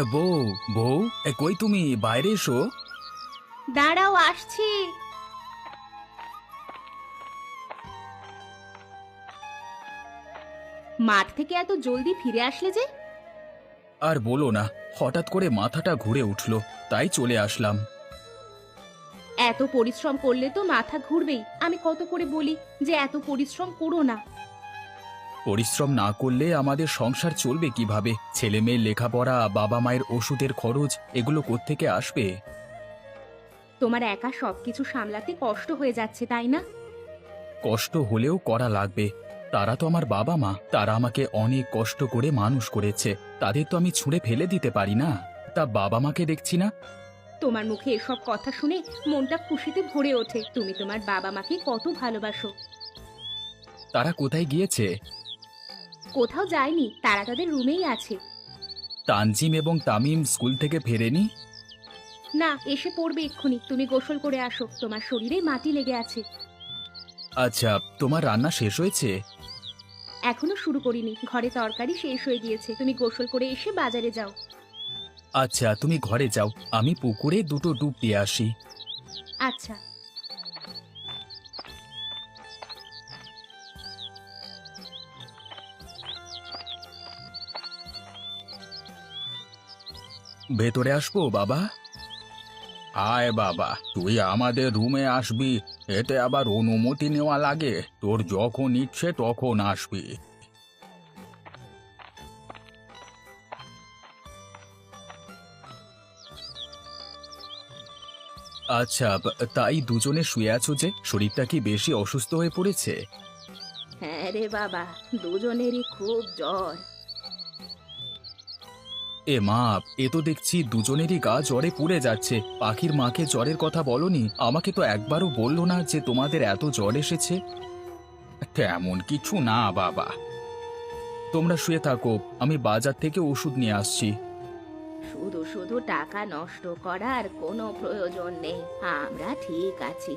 বউ, বউ, কই তুমি? বাইরে এসো। দাঁড়াও, আসছি। মাঠ থেকে এত জলদি ফিরে আসলে যে? আর বলো না, হঠাৎ করে মাথাটা ঘুরে উঠলো, তাই চলে আসলাম। এত পরিশ্রম করলে তো মাথা ঘুরবেই। আমি কত করে বলি যে এত পরিশ্রম করো না। পরিশ্রম না করলে আমাদের সংসার চলবে কিভাবে? ছেলে মেয়ের লেখাপড়া, বাবা মায়ের ওষুধের খরচ, এগুলো কোত্থেকে আসবে? তোমার একা সবকিছু সামলাতে কষ্ট হয়ে যাচ্ছে, তাই না? কষ্ট হলেও করা লাগবে। তারা তো আমার বাবা মা, তারা আমাকে অনেক কষ্ট করে মানুষ করেছে। তাদের তো আমি ছুঁড়ে ফেলে দিতে পারি না। তা বাবা মাকে দেখছি না। তোমার মুখে এসব কথা শুনে মনটা খুশিতে ভরে ওঠে। তুমি তোমার বাবা মাকে কত ভালোবাসো। তারা কোথায় গিয়েছে? কোথাও যায়নি, তারা তাদের রুমেই আছে। তানজিম এবং তামিম স্কুল থেকে ফেরেনি? না, এসে পড়বে এক্ষুনি। তুমি গোসল করে আসো, তোমার শরীরে মাটি লেগে আছে। আচ্ছা, তোমার রান্না শেষ হয়েছে? এখনো শুরু করিনি, ঘরে তরকারি শেষ হয়ে গিয়েছে। তুমি গোসল করে এসে বাজারে যাও। আচ্ছা, তুমি ঘরে যাও, আমি পুকুরে দুটো ডুব দিয়ে আসি। আচ্ছা। ভেতরে আসবো বাবা? আয় বাবা, তুই আমাদের রুমে আসবি। এতে আবার অনুমতি নেওয়া লাগে? তোর যখন ইচ্ছে তখন আসবি। আচ্ছা, তাই দুজনে শুয়ে আছো যে? শরীরটা কি বেশি অসুস্থ হয়ে পড়েছে? হ্যাঁ রে বাবা, দুজনেরই খুব জ্বর। এ মা, এ তো দেখছি দুজনেরই গা জ্বরে পুড়ে যাচ্ছে। পাখির মাকে জ্বরের কথা বলনি? আমাকে তো একবারও বললো না যে তোমাদের এত জ্বর এসেছে। তেমন কিছু না বাবা। তোমরা শুয়ে থাকো, আমি বাজার থেকে ওষুধ নিয়ে আসছি। শুধু শুধু টাকা নষ্ট করার কোনো প্রয়োজন নেই। আমরা ঠিক আছি।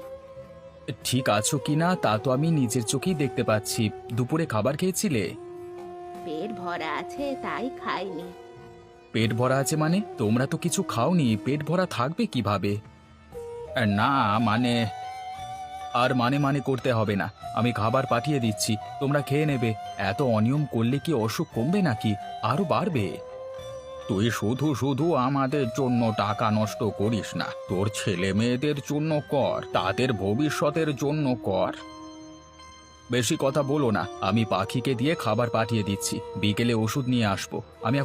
ঠিক আছো কিনা তা তো আমি নিজের চোখেই দেখতে পাচ্ছি। দুপুরে খাবার খেয়েছিলে? পেট ভরা আছে তাই খাইনি। পেট ভরা আছে মানে? তোমরা তো কিছু খাওনি, পেট ভরা থাকবে কিভাবে? না, মানে আর মানে মানে করতে হবে না। আমি খাবার পাঠিয়ে দিচ্ছি, তোমরা খেয়ে নেবে। এত অনিয়ম করলে কি অসুখ কমবে নাকি আরো বাড়বে? তুই শুধু শুধু আমাদের জন্য টাকা নষ্ট করিস না, তোর ছেলে মেয়েদের জন্য কর, তাদের ভবিষ্যতের জন্য কর। বেশি কথা বলো না, আমি পাখিকে দিয়ে খাবার পাঠিয়ে দিচ্ছি, বিকেলে ওষুধ নিয়ে আসবো। আমি